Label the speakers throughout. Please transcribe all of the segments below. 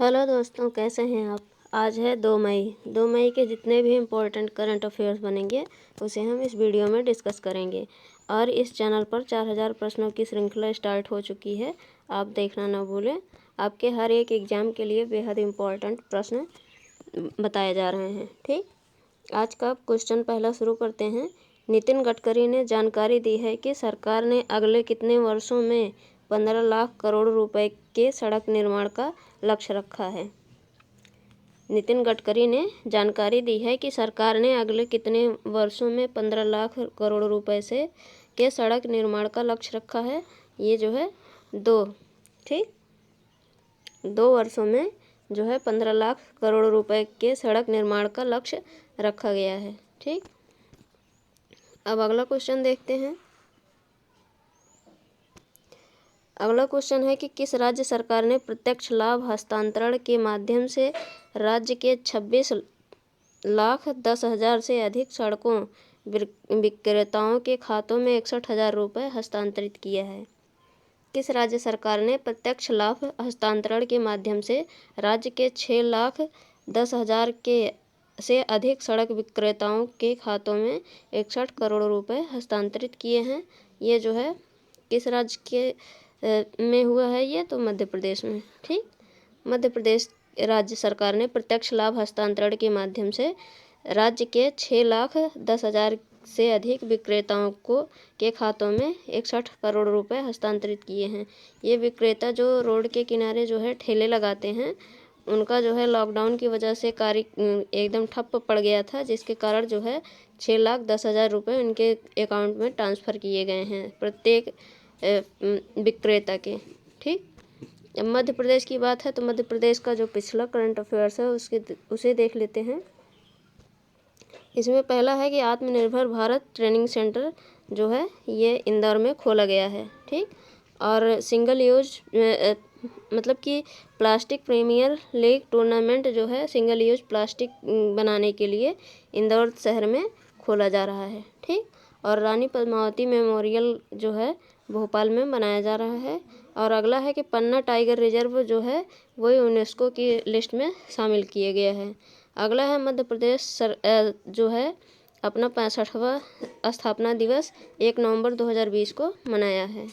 Speaker 1: Hello दोस्तों, कैसे हैं आप। आज है 2 मई। 2 मई के जितने भी इम्पोर्टेंट करंट अफेयर्स बनेंगे उसे हम इस वीडियो में डिस्कस करेंगे। और इस चैनल पर 4000 प्रश्नों की श्रृंखला स्टार्ट हो चुकी है, आप देखना ना भूलें। आपके हर एक एग्ज़ाम के लिए बेहद इम्पोर्टेंट प्रश्न बताए जा रहे हैं। ठीक, आज का क्वेश्चन पहला शुरू करते हैं। नितिन गडकरी ने जानकारी दी है कि सरकार ने अगले कितने वर्षों में 15 लाख करोड़ रुपए के सड़क निर्माण का लक्ष्य रखा है। नितिन गडकरी ने जानकारी दी है कि सरकार ने अगले कितने वर्षों में 15 लाख करोड़ रुपए से के सड़क निर्माण का लक्ष्य रखा है। ये जो है ठीक 2 वर्षों में जो है 15 लाख करोड़ रुपए के सड़क निर्माण का लक्ष्य रखा गया है। ठीक, अब अगला क्वेश्चन देखते हैं। अगला क्वेश्चन है कि किस राज्य सरकार ने प्रत्यक्ष लाभ हस्तांतरण के माध्यम से राज्य के 26,10,000 से अधिक सड़कों विक्रेताओं के खातों में 61,000 रुपये हस्तांतरित किया है। किस राज्य सरकार ने प्रत्यक्ष लाभ हस्तांतरण के माध्यम से राज्य के 6,10,000 के से अधिक सड़क विक्रेताओं के खातों में 61 करोड़ रुपए हस्तांतरित किए हैं। ये जो है किस राज्य के में हुआ है, ये तो मध्य प्रदेश में। ठीक, मध्य प्रदेश राज्य सरकार ने प्रत्यक्ष लाभ हस्तांतरण के माध्यम से राज्य के 6,10,000 से अधिक विक्रेताओं के खातों में 61 करोड़ रुपए हस्तांतरित किए हैं। ये विक्रेता जो रोड के किनारे जो है ठेले लगाते हैं, उनका जो है लॉकडाउन की वजह से कार्य एकदम ठप पड़ गया था, जिसके कारण जो है 6,10,000 रुपये उनके अकाउंट में ट्रांसफ़र किए गए हैं प्रत्येक विक्रेता के। ठीक, अब मध्य प्रदेश की बात है तो मध्य प्रदेश का जो पिछला करंट अफेयर्स है उसे देख लेते हैं। इसमें पहला है कि आत्मनिर्भर भारत ट्रेनिंग सेंटर जो है ये इंदौर में खोला गया है। ठीक, और सिंगल यूज मतलब कि प्लास्टिक प्रीमियर लीग टूर्नामेंट जो है सिंगल यूज प्लास्टिक बनाने के लिए इंदौर शहर में खोला जा रहा है। ठीक, और रानी पद्मावती मेमोरियल जो है भोपाल में बनाया जा रहा है। और अगला है कि पन्ना टाइगर रिजर्व जो है वो यूनेस्को की लिस्ट में शामिल किया गया है। अगला है मध्य प्रदेश जो है अपना 65वां स्थापना दिवस 1 नवंबर 2020 को मनाया है।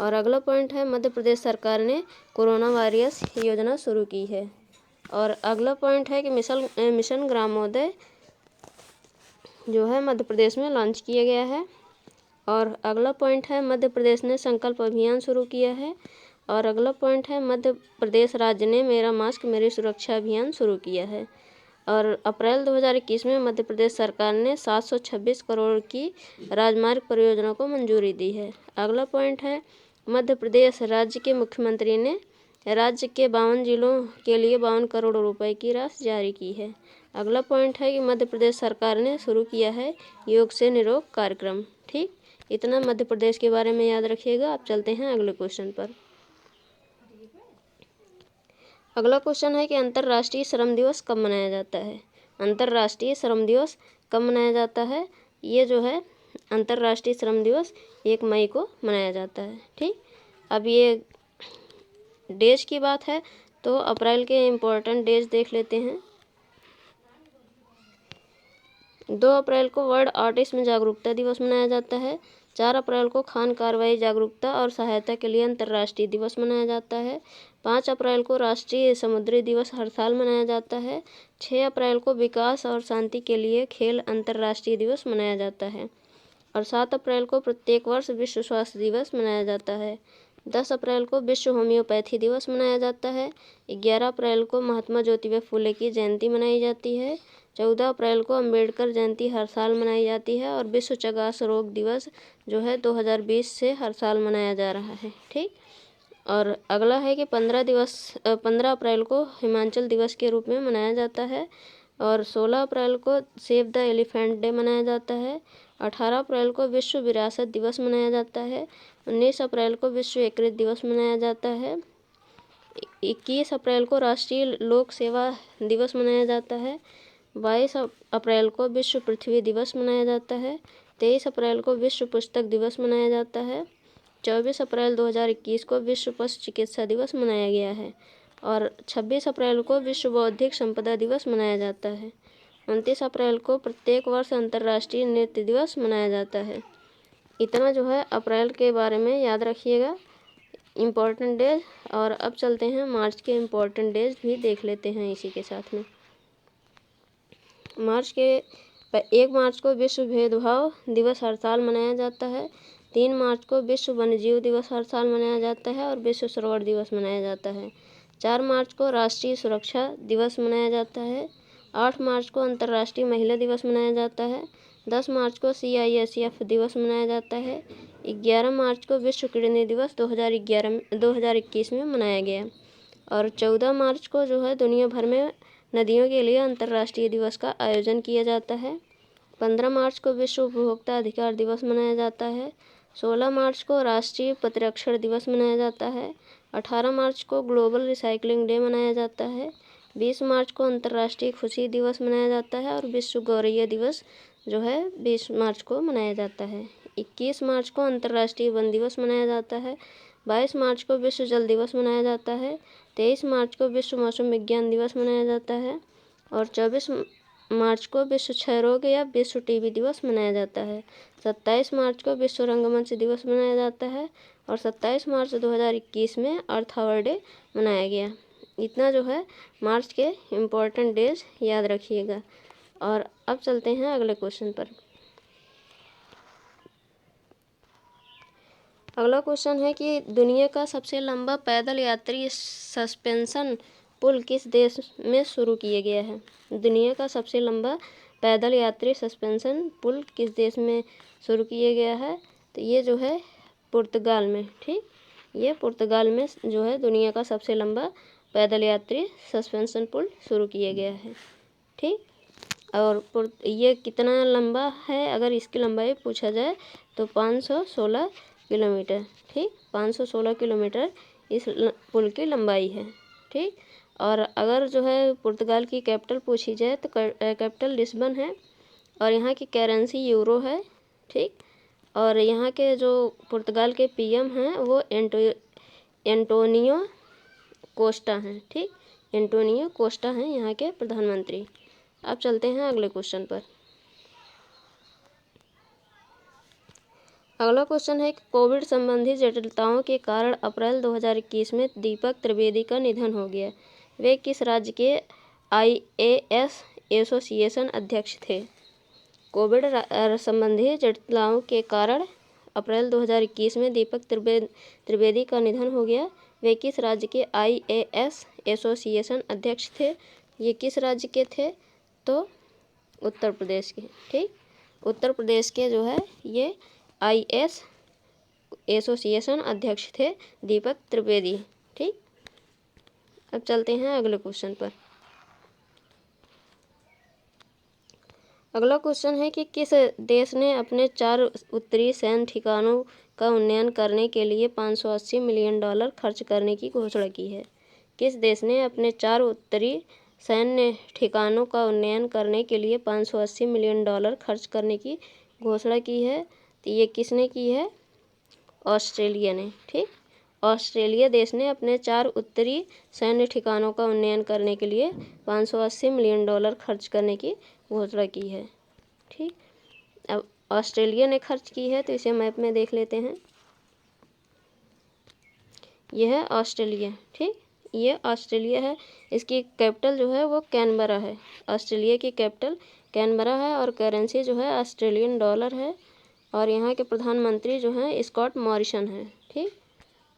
Speaker 1: और अगला पॉइंट है मध्य प्रदेश सरकार ने कोरोना वायरस योजना शुरू की है। और अगला पॉइंट है कि मिशन ग्रामोदय जो है मध्य प्रदेश में लॉन्च किया गया है। और अगला पॉइंट है मध्य प्रदेश ने संकल्प अभियान शुरू किया है। और अगला पॉइंट है मध्य प्रदेश राज्य ने मेरा मास्क मेरी सुरक्षा अभियान शुरू किया है। और अप्रैल 2021 में मध्य प्रदेश सरकार ने 726 करोड़ की राजमार्ग परियोजना को मंजूरी दी है। अगला पॉइंट है मध्य प्रदेश राज्य के मुख्यमंत्री ने राज्य के 52 जिलों के लिए 52 करोड़ रुपए की राशि जारी की है। अगला पॉइंट है कि मध्य प्रदेश सरकार ने शुरू किया है योग से निरोग कार्यक्रम। ठीक, इतना मध्य प्रदेश के बारे में याद रखिएगा। आप चलते हैं अगले क्वेश्चन पर। अगला क्वेश्चन है कि अंतर्राष्ट्रीय श्रम दिवस कब मनाया जाता है। अंतर्राष्ट्रीय श्रम दिवस कब मनाया जाता है, ये जो है अंतर्राष्ट्रीय श्रम दिवस 1 मई को मनाया जाता है। ठीक, अब ये डेज की बात है तो अप्रैल के इम्पोर्टेंट डेज देख लेते हैं। 2 अप्रैल को वर्ल्ड ऑटिज्म जागरूकता दिवस मनाया जाता है। 4 अप्रैल को खान कार्रवाई जागरूकता और सहायता के लिए अंतर्राष्ट्रीय दिवस मनाया जाता है। 5 अप्रैल को राष्ट्रीय समुद्री दिवस हर साल मनाया जाता है। 6 अप्रैल को विकास और शांति के लिए खेल अंतर्राष्ट्रीय दिवस मनाया जाता है। और 7 अप्रैल को प्रत्येक वर्ष विश्व स्वास्थ्य दिवस मनाया जाता है। 10 अप्रैल को विश्व होम्योपैथी दिवस मनाया जाता है। 11 अप्रैल को महात्मा ज्योतिबा फुले की जयंती मनाई जाती है। 14 अप्रैल को अम्बेडकर जयंती हर साल मनाई जाती है। और विश्व चगास रोग दिवस जो है 2020 से हर साल मनाया जा रहा है। ठीक, और अगला है कि 15 अप्रैल को हिमाचल दिवस के रूप में मनाया जाता है। और 16 अप्रैल को सेव द एलिफेंट डे मनाया जाता है। 18 अप्रैल को विश्व विरासत दिवस मनाया जाता है। 19 अप्रैल को विश्व एकीकृत दिवस मनाया जाता है। 21 अप्रैल को राष्ट्रीय लोक सेवा दिवस मनाया जाता है। 22 अप्रैल को विश्व पृथ्वी दिवस मनाया जाता है। 23 अप्रैल को विश्व पुस्तक दिवस मनाया जाता है। 24 अप्रैल 2021 को विश्व पशु चिकित्सा दिवस मनाया गया है। और 26 अप्रैल को विश्व बौद्धिक संपदा दिवस मनाया जाता है। 29 अप्रैल को प्रत्येक वर्ष अंतर्राष्ट्रीय नृत्य दिवस मनाया जाता है। इतना जो है अप्रैल के बारे में याद रखिएगा, इम्पोर्टेंट डेज। और अब चलते हैं मार्च के इम्पोर्टेंट डेज भी देख लेते हैं इसी के साथ में। मार्च के 1 मार्च को विश्व भेदभाव दिवस हर साल मनाया जाता है। 3 मार्च को विश्व वन्यजीव दिवस हर साल मनाया जाता है और विश्व सरोवर दिवस मनाया जाता है। 4 मार्च को राष्ट्रीय सुरक्षा दिवस मनाया जाता है। 8 मार्च को अंतर्राष्ट्रीय महिला दिवस मनाया जाता है। 10 मार्च को CISF दिवस मनाया जाता है। 11 मार्च को विश्व किडनी दिवस 2021 में मनाया गया। और 14 मार्च को जो है दुनिया भर में नदियों के लिए अंतर्राष्ट्रीय दिवस का आयोजन किया जाता है। 15 मार्च को विश्व उपभोक्ता अधिकार दिवस मनाया जाता है। 16 मार्च को राष्ट्रीय प्रतिरक्षण दिवस मनाया जाता है। 18 मार्च को ग्लोबल रिसाइकलिंग डे मनाया जाता है। 20 मार्च को अंतर्राष्ट्रीय खुशी दिवस मनाया जाता है और विश्व गौरैया दिवस जो है 20 मार्च को मनाया जाता है। 21 मार्च को अंतर्राष्ट्रीय वन दिवस मनाया जाता है। 22 मार्च को विश्व जल दिवस मनाया जाता है। 23 मार्च को विश्व मौसम विज्ञान दिवस मनाया जाता है। और 24 मार्च को विश्व क्षय रोग या विश्व टीबी दिवस मनाया जाता है। 27 मार्च को विश्व रंगमंच दिवस मनाया जाता है। और 27 मार्च 2021 में अर्थ आवर डे मनाया गया। इतना जो है मार्च के इम्पोर्टेंट डेज याद रखिएगा। और अब चलते हैं अगले क्वेश्चन पर। अगला क्वेश्चन है कि दुनिया का सबसे लंबा पैदल यात्री सस्पेंशन पुल किस देश में शुरू किया गया है? दुनिया का सबसे लंबा पैदल यात्री सस्पेंशन पुल किस देश में शुरू किया गया है? तो ये जो है पुर्तगाल में। ठीक, ये पुर्तगाल में जो है दुनिया का सबसे लंबा पैदल यात्री सस्पेंशन पुल शुरू किया गया है। ठीक, और ये कितना लंबा है अगर इसकी लंबाई पूछा जाए तो 516 किलोमीटर। ठीक, 516 किलोमीटर इस पुल की लंबाई है। ठीक, और अगर जो है पुर्तगाल की कैपिटल पूछी जाए तो कैपिटल लिस्बन है और यहाँ की करेंसी यूरो है। ठीक, और यहाँ के जो पुर्तगाल के PM हैं वो एंटोनियो कोस्टा हैं। ठीक, एंटोनियो कोस्टा हैं यहाँ के प्रधानमंत्री। अब चलते हैं अगले क्वेश्चन पर। अगला क्वेश्चन है कि कोविड संबंधी जटिलताओं के कारण अप्रैल 2021 में दीपक त्रिवेदी का निधन हो गया। वे किस राज्य के IAS एसोसिएशन अध्यक्ष थे? कोविड संबंधी जटिलताओं के कारण अप्रैल 2021 में दीपक त्रिवेदी का निधन हो गया। वे किस राज्य के IAS एसोसिएशन अध्यक्ष थे? ये किस राज्य के थे? तो उत्तर प्रदेश के। ठीक, उत्तर प्रदेश के जो है ये IAS एसोसिएशन अध्यक्ष थे दीपक त्रिवेदी। ठीक, अब चलते हैं अगले क्वेश्चन पर। अगला क्वेश्चन है कि किस देश ने अपने 4 उत्तरी सैन्य ठिकानों का उन्नयन करने के लिए $580 मिलियन खर्च करने की घोषणा की है? किस देश ने अपने 4 उत्तरी सैन्य ठिकानों का उन्नयन करने के लिए $580 मिलियन खर्च करने की घोषणा की है? तो ये किसने की है? ऑस्ट्रेलिया ने। ठीक, ऑस्ट्रेलिया देश ने अपने 4 उत्तरी सैन्य ठिकानों का उन्नयन करने के लिए $580 मिलियन खर्च करने की घोषणा की है। ठीक, अब ऑस्ट्रेलिया ने खर्च की है तो इसे मैप में देख लेते हैं। यह है ऑस्ट्रेलिया। ठीक, ये ऑस्ट्रेलिया है। इसकी कैपिटल जो है वो कैनबरा है। ऑस्ट्रेलिया की कैपिटल कैनबरा है और करेंसी जो है ऑस्ट्रेलियन डॉलर है और यहाँ के प्रधानमंत्री जो हैं स्कॉट मॉरिसन हैं। ठीक,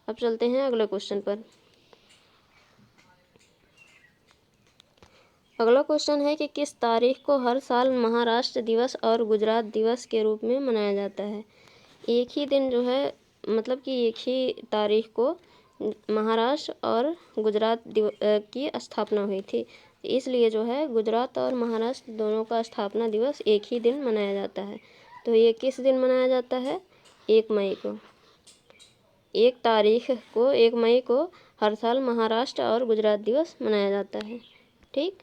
Speaker 1: अब चलते हैं अगले क्वेश्चन पर। अगला क्वेश्चन है कि किस तारीख को हर साल महाराष्ट्र दिवस और गुजरात दिवस के रूप में मनाया जाता है? एक ही दिन जो है मतलब कि एक ही तारीख को महाराष्ट्र और गुजरात की स्थापना हुई थी, इसलिए जो है गुजरात और महाराष्ट्र दोनों का स्थापना दिवस एक ही दिन मनाया जाता है। तो ये किस दिन मनाया जाता है? 1 मई को। 1 तारीख को 1 मई को हर साल महाराष्ट्र और गुजरात दिवस मनाया जाता है। ठीक,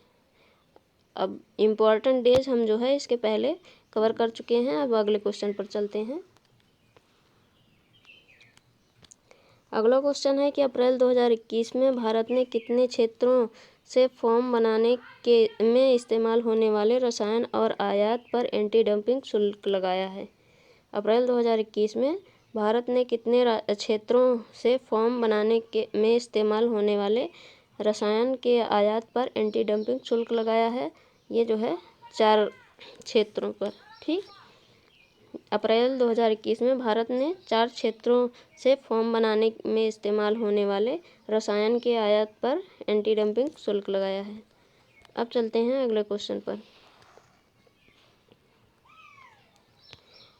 Speaker 1: अब इम्पॉर्टेंट डेज हम जो है इसके पहले कवर कर चुके हैं। अब अगले क्वेश्चन पर चलते हैं। अगला क्वेश्चन है कि अप्रैल 2021 में भारत ने कितने क्षेत्रों से फोम बनाने के में इस्तेमाल होने वाले रसायन और आयात पर एंटी डंपिंग शुल्क लगाया है। अप्रैल 2021 में भारत ने कितने क्षेत्रों से फोम बनाने के में इस्तेमाल होने वाले रसायन के आयात पर एंटी डंपिंग शुल्क लगाया है। ये जो है 4 क्षेत्रों पर। ठीक, अप्रैल 2021 में भारत ने 4 क्षेत्रों से फोम बनाने में इस्तेमाल होने वाले रसायन के आयात पर एंटी डंपिंग शुल्क लगाया है। अब चलते हैं अगले क्वेश्चन पर।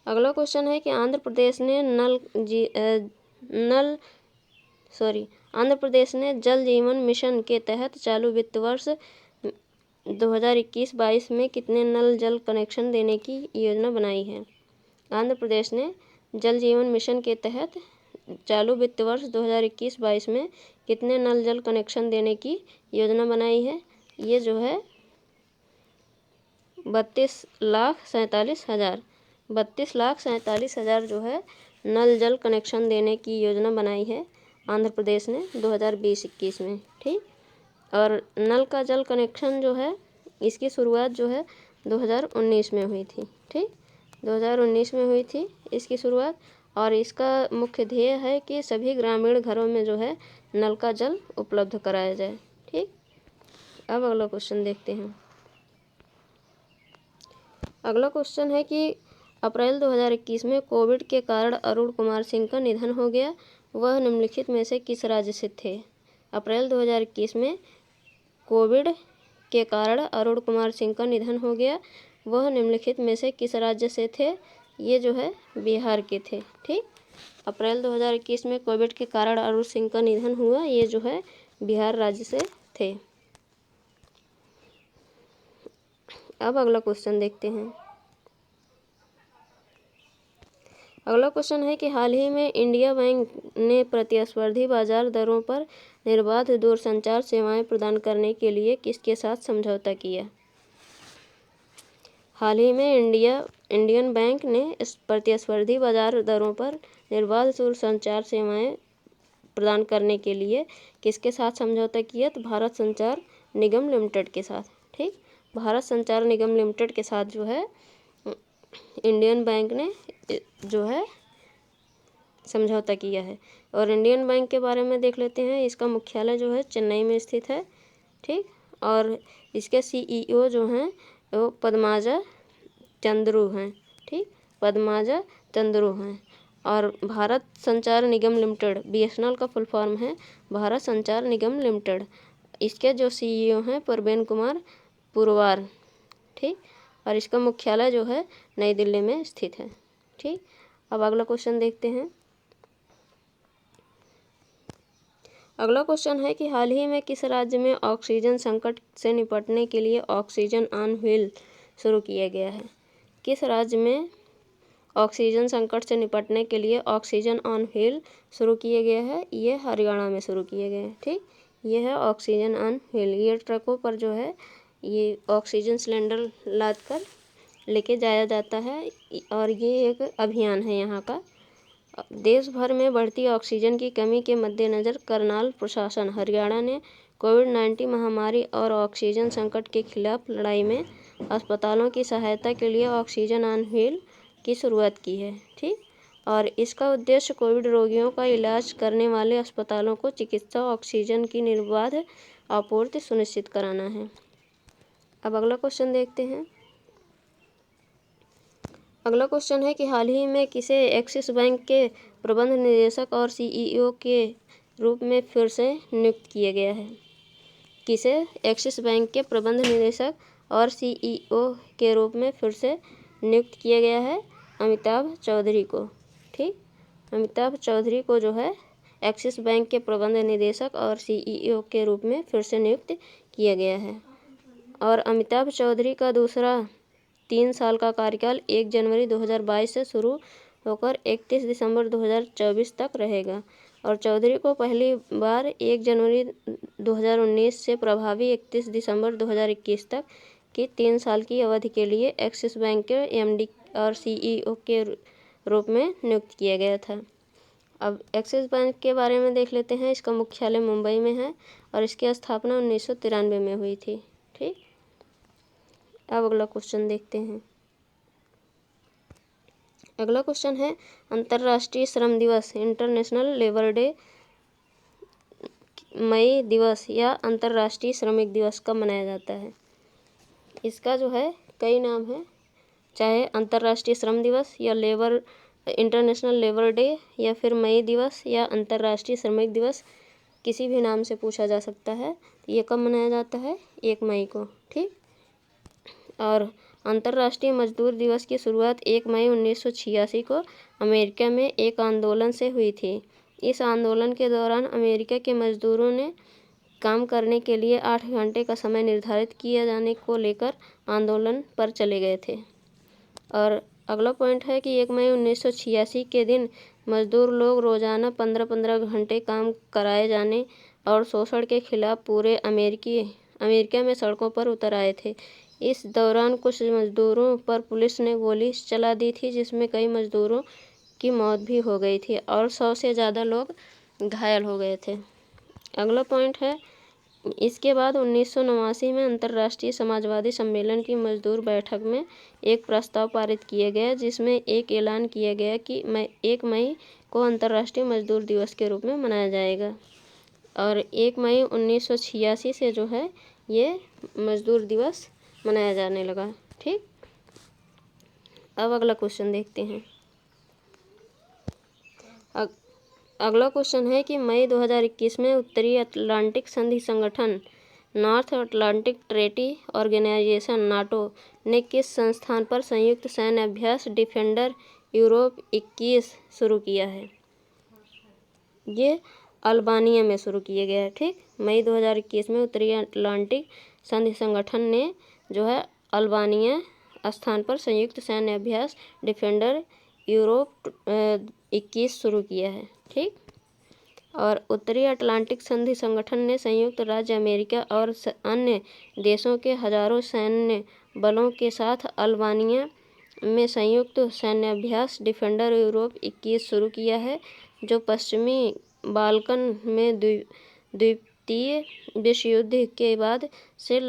Speaker 1: अगला क्वेश्चन है कि आंध्र प्रदेश ने जल जीवन मिशन के तहत चालू वित्त वर्ष 2021-22 में कितने नल जल कनेक्शन देने की योजना बनाई है। आंध्र प्रदेश ने जल जीवन मिशन के तहत चालू वित्त वर्ष 2021-22 में कितने नल जल कनेक्शन देने की योजना बनाई है। ये जो है 32,47,000 जो है नल जल कनेक्शन देने की योजना बनाई है आंध्र प्रदेश ने 2020-21 में। ठीक, और नल का जल कनेक्शन जो है इसकी शुरुआत जो है 2019 में हुई थी। ठीक, 2019 में हुई थी इसकी शुरुआत, और इसका मुख्य ध्येय है कि सभी ग्रामीण घरों में जो है नल का जल उपलब्ध कराया जाए। ठीक, अब अगला क्वेश्चन देखते हैं। अगला क्वेश्चन है कि अप्रैल 2021 में कोविड के कारण अरुण कुमार सिंह का निधन हो गया। वह निम्नलिखित में से किस राज्य से थे। अप्रैल 2021 में कोविड के कारण अरुण कुमार सिंह का निधन हो गया। वह निम्नलिखित में से किस राज्य से थे। ये जो है बिहार के थे। ठीक, अप्रैल 2021 में कोविड के कारण अरुण सिंह का निधन हुआ। ये जो है बिहार राज्य से थे। अब अगला क्वेश्चन देखते हैं। अगला क्वेश्चन है कि हाल ही में इंडिया बैंक ने प्रतिस्पर्धी बाजार दरों पर निर्बाध दूरसंचार सेवाएं प्रदान करने के लिए किसके साथ समझौता किया। हाल ही में इंडियन बैंक ने प्रतिस्पर्धी बाजार दरों पर निर्बाध दूरसंचार सेवाएं प्रदान करने के लिए किसके साथ समझौता किया। तो भारत संचार निगम लिमिटेड के साथ। ठीक, भारत संचार निगम लिमिटेड के साथ जो है इंडियन बैंक ने जो है समझौता किया है। और इंडियन बैंक के बारे में देख लेते हैं। इसका मुख्यालय जो है चेन्नई में स्थित है। ठीक, और इसके CEO जो हैं वो पद्माजा चंद्रू हैं। ठीक, पद्माजा चंद्रू हैं। और भारत संचार निगम लिमिटेड BSNL का फुल फॉर्म है भारत संचार निगम लिमिटेड। इसके जो CEO हैं प्रवीण कुमार पुरवार। ठीक, और इसका मुख्यालय जो है नई दिल्ली में स्थित है। ठीक, अब अगला क्वेश्चन देखते हैं। अगला क्वेश्चन है कि हाल ही में किस राज्य में ऑक्सीजन संकट से निपटने के लिए ऑक्सीजन ऑन व्हील शुरू किया गया है। किस राज्य में ऑक्सीजन संकट से निपटने के लिए ऑक्सीजन ऑन व्हील शुरू किया गया है। ये हरियाणा में शुरू किया गया है। ठीक, ये है ऑक्सीजन ऑन व्हील। ये ट्रकों पर जो है ये ऑक्सीजन सिलेंडर लाद कर लेके जाया जाता है, और ये एक अभियान है यहाँ का। देश भर में बढ़ती ऑक्सीजन की कमी के मद्देनज़र करनाल प्रशासन हरियाणा ने कोविड-19 महामारी और ऑक्सीजन संकट के खिलाफ लड़ाई में अस्पतालों की सहायता के लिए ऑक्सीजन ऑन व्हील की शुरुआत की है। ठीक, और इसका उद्देश्य कोविड रोगियों का इलाज करने वाले अस्पतालों को चिकित्सा ऑक्सीजन की निर्बाध आपूर्ति सुनिश्चित कराना है। अब अगला क्वेश्चन देखते हैं। अगला क्वेश्चन है कि हाल ही में किसे एक्सिस बैंक के प्रबंध निदेशक और CEO के रूप में फिर से नियुक्त किया गया है। किसे एक्सिस बैंक के प्रबंध निदेशक और CEO के रूप में फिर से नियुक्त किया गया है। अमिताभ चौधरी को। ठीक, अमिताभ चौधरी को जो है एक्सिस बैंक के प्रबंध निदेशक और CEO के रूप में फिर से नियुक्त किया गया है। और अमिताभ चौधरी का दूसरा 3 साल का कार्यकाल 1 जनवरी 2022 से शुरू होकर 31 दिसंबर 2024 तक रहेगा। और चौधरी को पहली बार 1 जनवरी 2019 से प्रभावी 31 दिसंबर 2021 तक की 3 साल की अवधि के लिए एक्सिस बैंक के MD और CEO के रूप में नियुक्त किया गया था। अब एक्सिस बैंक के बारे में देख लेते हैं। इसका मुख्यालय मुंबई में है और इसकी स्थापना 1993 में हुई थी। ठीक, अब अगला क्वेश्चन देखते हैं। अगला क्वेश्चन है अंतर्राष्ट्रीय श्रम दिवस इंटरनेशनल लेबर डे मई दिवस या अंतर्राष्ट्रीय श्रमिक दिवस कब मनाया जाता है। इसका जो है कई नाम है, चाहे अंतर्राष्ट्रीय श्रम दिवस या इंटरनेशनल लेबर डे या फिर मई दिवस या अंतर्राष्ट्रीय श्रमिक दिवस, किसी भी नाम से पूछा जा सकता है। ये कब मनाया जाता है? 1 मई को। ठीक, और अंतर्राष्ट्रीय मजदूर दिवस की शुरुआत 1 मई 1986 को अमेरिका में एक आंदोलन से हुई थी। इस आंदोलन के दौरान अमेरिका के मजदूरों ने काम करने के लिए 8 घंटे का समय निर्धारित किए जाने को लेकर आंदोलन पर चले गए थे। और अगला पॉइंट है कि 1 मई 1986 के दिन मजदूर लोग रोजाना 15-15 घंटे काम कराए जाने और शोषण के खिलाफ पूरे अमेरिका में सड़कों पर उतर आए थे। इस दौरान कुछ मजदूरों पर पुलिस ने गोली चला दी थी, जिसमें कई मजदूरों की मौत भी हो गई थी और 100 से ज़्यादा लोग घायल हो गए थे। अगला पॉइंट है, इसके बाद 1989 में अंतर्राष्ट्रीय समाजवादी सम्मेलन की मजदूर बैठक में एक प्रस्ताव पारित किया गया, जिसमें एक ऐलान किया गया कि 1 मई को अंतर्राष्ट्रीय मजदूर दिवस के रूप में मनाया जाएगा। और 1 मई 1986 से जो है ये मजदूर दिवस मनाया जाने लगा। ठीक, अब अगला क्वेश्चन देखते हैं। अगला क्वेश्चन है कि मई 2021 में उत्तरी अटलांटिक संधि संगठन North Atlantic treaty organization NATO ने किस संस्थान पर संयुक्त सैन्य अभ्यास डिफेंडर यूरोप 21 शुरू किया है। ये अल्बानिया में शुरू किया गया है। ठीक, मई 2021 में उत्तरी अटलांटिक संधि संगठन ने जो है अल्बानिया स्थान पर संयुक्त सैन्य अभ्यास डिफेंडर यूरोप 21 शुरू किया है। ठीक, और उत्तरी अटलांटिक संधि संगठन ने संयुक्त राज्य अमेरिका और अन्य देशों के हजारों सैन्य बलों के साथ अल्बानिया में संयुक्त सैन्य अभ्यास डिफेंडर यूरोप 21 शुरू किया है, जो पश्चिमी बाल्कन में द्वितीय विश्व युद्ध के बाद से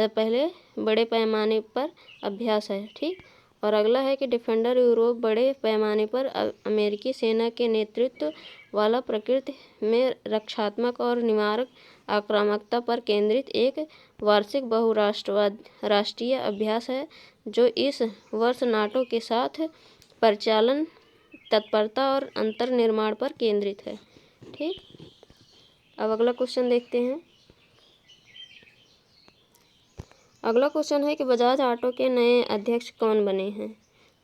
Speaker 1: पहले बड़े पैमाने पर अभ्यास है। ठीक, और अगला है कि डिफेंडर यूरोप बड़े पैमाने पर अमेरिकी सेना के नेतृत्व वाला प्रकृति में रक्षात्मक और निवारक आक्रामकता पर केंद्रित एक वार्षिक बहुराष्ट्रीय अभ्यास है, जो इस वर्ष नाटो के साथ परिचालन तत्परता और अंतर्निर्माण पर केंद्रित है। ठीक, अब अगला क्वेश्चन देखते हैं। अगला क्वेश्चन है कि बजाज ऑटो के नए अध्यक्ष कौन बने हैं।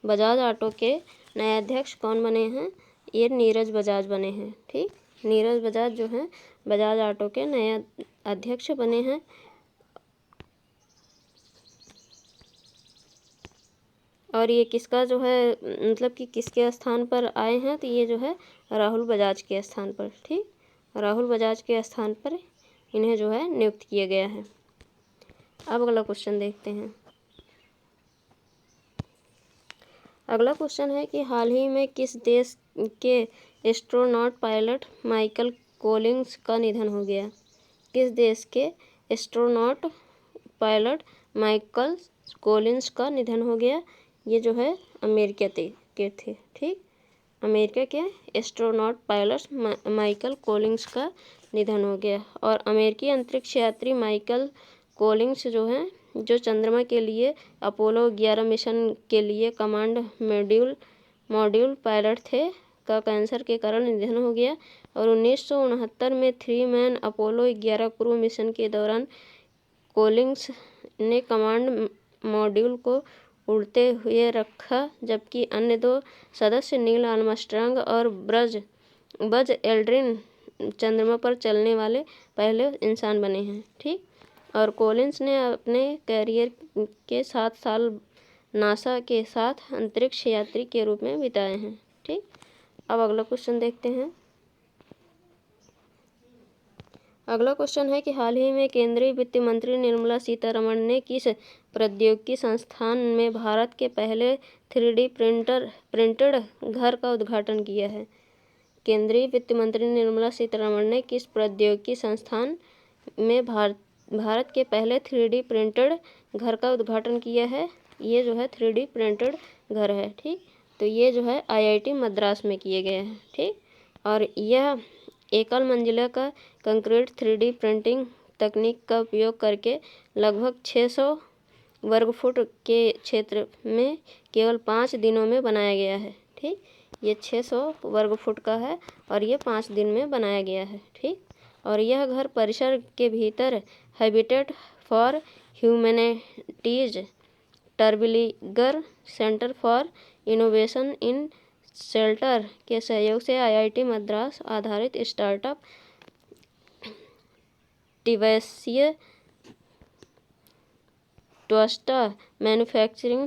Speaker 1: बजाज ऑटो के नए अध्यक्ष कौन बने हैं? ये नीरज बजाज बने हैं। ठीक, नीरज बजाज जो हैं बजाज ऑटो के नए अध्यक्ष बने हैं। और ये किसका जो है मतलब कि किसके स्थान पर आए हैं, तो ये जो है राहुल बजाज के स्थान पर। ठीक, राहुल बजाज के स्थान पर इन्हें जो है नियुक्त किया गया है। अब अगला क्वेश्चन देखते हैं। अगला क्वेश्चन है कि हाल ही में किस देश के एस्ट्रोनॉट पायलट माइकल कोलिंस का निधन हो गया। किस देश के एस्ट्रोनॉट पायलट माइकल कोलिंस का निधन हो गया। ये जो है अमेरिका के थे। ठीक, अमेरिका के एस्ट्रोनॉट पायलट माइकल कोलिंस का निधन हो गया। और अमेरिकी अंतरिक्ष यात्री माइकल कोलिंस जो हैं, जो चंद्रमा के लिए अपोलो 11 मिशन के लिए कमांड मॉड्यूल पायलट थे, का कैंसर के कारण निधन हो गया। और 1969 में 3 मैन अपोलो 11 क्रू मिशन के दौरान कोलिंस ने कमांड मॉड्यूल को उड़ते हुए रखा, जबकि अन्य 2 सदस्य नील आर्मस्ट्रांग और बज एल्ड्रिन चंद्रमा पर चलने वाले पहले इंसान बने हैं। ठीक, और कोलिंस ने अपने कैरियर के 7 साल नासा के साथ अंतरिक्ष यात्री के रूप में बिताए हैं। ठीक, अब अगला क्वेश्चन देखते हैं। अगला क्वेश्चन है कि हाल ही में केंद्रीय वित्त मंत्री निर्मला सीतारमण ने किस प्रौद्योगिकी संस्थान में भारत के पहले 3D प्रिंटेड घर का उद्घाटन किया है। केंद्रीय वित्त मंत्री निर्मला सीतारमण ने किस प्रौद्योगिकी संस्थान में भारत के पहले 3D प्रिंटेड घर का उद्घाटन किया है? ये जो है 3D प्रिंटेड घर है, ठीक। तो ये जो है IIT मद्रास में किए गए हैं, ठीक। और यह एकल मंजिला का कंक्रीट 3D प्रिंटिंग तकनीक का उपयोग करके लगभग 600 वर्ग फुट के क्षेत्र में केवल 5 दिनों में बनाया गया है, ठीक। ये 600 वर्ग फुट का है और ये 5 दिन में बनाया गया है, ठीक। और यह घर परिसर के भीतर Habitat for Humanity's Terwilliger Center for Innovation in Shelter के सहयोग से IIT मद्रास आधारित स्टार्टअप टिवैसिय ट्वस्टा मैन्युफैक्चरिंग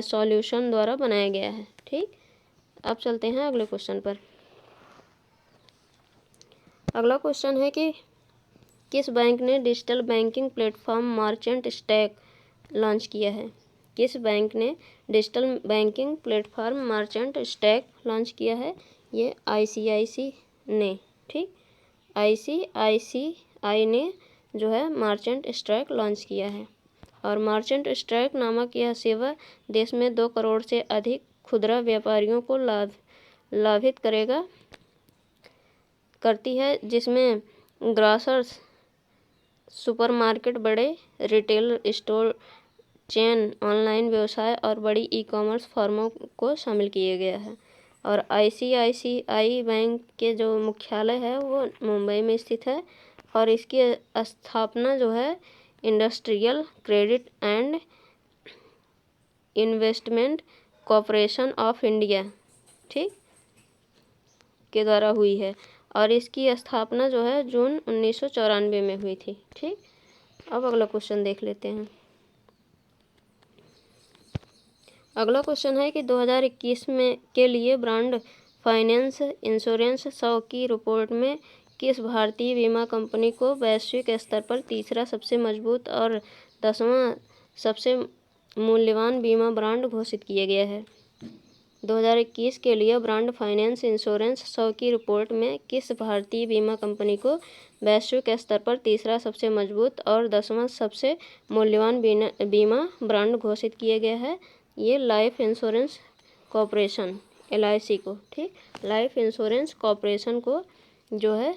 Speaker 1: सॉल्यूशन द्वारा बनाया गया है, ठीक। अब चलते हैं अगले क्वेश्चन पर। अगला क्वेश्चन है कि किस बैंक ने digital banking platform merchant stack launch किया है? किस बैंक ने digital banking platform merchant stack launch किया है? ये ICICI ने, ठीक। ICICI ने जो है मर्चेंट स्टैक लॉन्च किया है। और मर्चेंट स्टैक नामक यह सेवा देश में 2 करोड़ से अधिक खुदरा व्यापारियों को लाभित करती है, जिसमें ग्रॉसर्स, सुपरमार्केट, बड़े रिटेल स्टोर चेन, ऑनलाइन व्यवसाय और बड़ी ई-कॉमर्स फर्मों को शामिल किया गया है। और ICICI बैंक के जो मुख्यालय है वो मुंबई में स्थित है और इसकी स्थापना जो है industrial credit and investment corporation of India, ठीक, के द्वारा हुई है। और इसकी स्थापना जो है जून 1994 में हुई थी, ठीक। अब अगला क्वेश्चन देख लेते हैं। अगला क्वेश्चन है कि 2021 में के लिए ब्रांड फाइनेंस इंश्योरेंस 100 की रिपोर्ट में किस भारतीय बीमा कंपनी को वैश्विक स्तर पर तीसरा सबसे मजबूत और 10वां सबसे मूल्यवान बीमा ब्रांड घोषित किया गया है? 2021 के लिए ब्रांड फाइनेंस इंश्योरेंस 100 की रिपोर्ट में किस भारतीय बीमा कंपनी को वैश्विक स्तर पर तीसरा सबसे मजबूत और 10वां सबसे मूल्यवान बीमा ब्रांड घोषित किया गया है? ये लाइफ इंश्योरेंस कॉरपोरेशन LIC को, ठीक। लाइफ इंश्योरेंस कॉरपोरेशन को जो है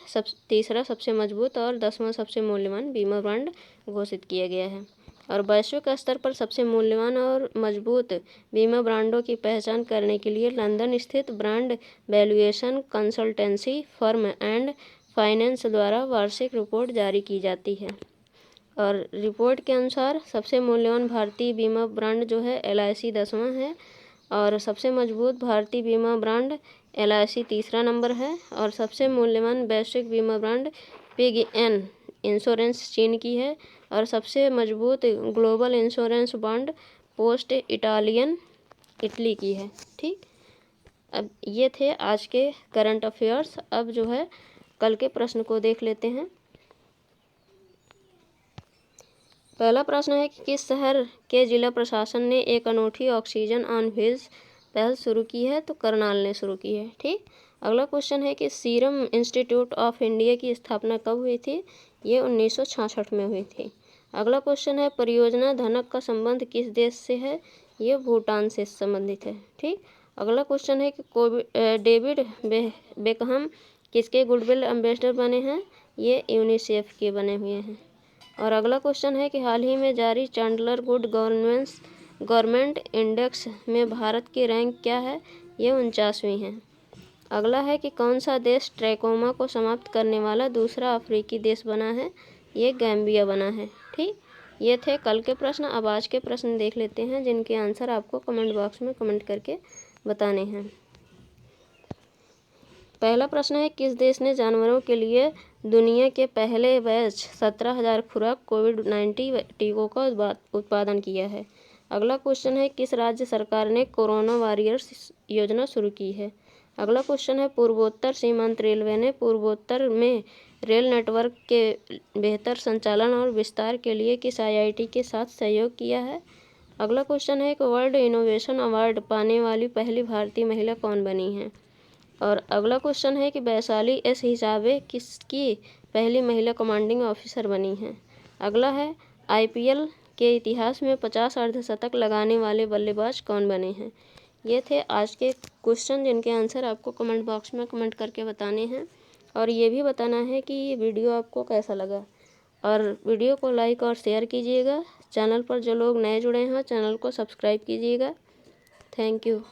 Speaker 1: तीसरा सबसे मजबूत और 10वां सबसे मूल्यवान बीमा ब्रांड घोषित किया गया है। और वैश्विक स्तर पर सबसे मूल्यवान और मजबूत बीमा ब्रांडों की पहचान करने के लिए लंदन स्थित brand valuation consultancy firm and finance द्वारा वार्षिक रिपोर्ट जारी की जाती है। और रिपोर्ट के अनुसार सबसे मूल्यवान भारतीय बीमा ब्रांड जो है LIC 10वां है और सबसे मजबूत भारतीय बीमा ब्रांड LIC तीसरा नंबर है। और सबसे मूल्यवान वैश्विक बीमा ब्रांड PIGN इंश्योरेंस चीन की है और सबसे मजबूत global insurance bond post Italian Italy की है, ठीक। अब ये थे आज के करंट अफेयर्स। अब जो है कल के प्रश्न को देख लेते हैं। पहला प्रश्न है कि किस शहर के जिला प्रशासन ने एक अनूठी ऑक्सीजन ऑन व्हील्स पहल शुरू की है? तो करनाल ने शुरू की है, ठीक। अगला क्वेश्चन है कि सीरम इंस्टीट्यूट ऑफ इंडिया की स्थापना कब हुई थी? ये 1966 में हुई थी। अगला क्वेश्चन है परियोजना धनक का संबंध किस देश से है? ये भूटान से संबंधित है, ठीक। अगला क्वेश्चन है कि डेविड बेकहम किसके गुडविल एम्बेसडर बने हैं? ये यूनिसेफ के बने हुए हैं। और अगला क्वेश्चन है कि हाल ही में जारी चैंडलर गुड गवर्नमेंट इंडेक्स में भारत की रैंक क्या है? ये 49वीं है। अगला है कि कौन सा देश ट्रैकोमा को समाप्त करने वाला दूसरा अफ्रीकी देश बना है? ये गैम्बिया बना है, ठीक। ये थे कल के प्रश्न। अब आज के प्रश्न देख लेते हैं जिनके आंसर आपको कमेंट बॉक्स में कमेंट करके बताने हैं। पहला प्रश्न है किस देश ने जानवरों के लिए दुनिया के पहले बैच 17,000 खुराक कोविड-19 टीकों का उत्पादन किया है? अगला क्वेश्चन है किस राज्य सरकार ने कोरोना वॉरियर्स योजना शुरू की है? अगला क्वेश्चन है पूर्वोत्तर सीमांत रेलवे ने पूर्वोत्तर में रेल नेटवर्क के बेहतर संचालन और विस्तार के लिए किस IIT के साथ सहयोग किया है? अगला क्वेश्चन है कि वर्ल्ड इनोवेशन अवार्ड पाने वाली पहली भारतीय महिला कौन बनी है? और अगला क्वेश्चन है कि वैशाली एस हिसाबे किसकी पहली महिला कमांडिंग ऑफिसर बनी हैं। अगला है IPL के इतिहास में 50 अर्धशतक लगाने वाले बल्लेबाज कौन बने हैं। ये थे आज के क्वेश्चन जिनके आंसर आपको कमेंट बॉक्स में कमेंट करके बताने हैं और ये भी बताना है कि ये वीडियो आपको कैसा लगा। और वीडियो को लाइक और शेयर कीजिएगा। चैनल पर जो लोग नए जुड़े हैं चैनल को सब्सक्राइब कीजिएगा। Thank you.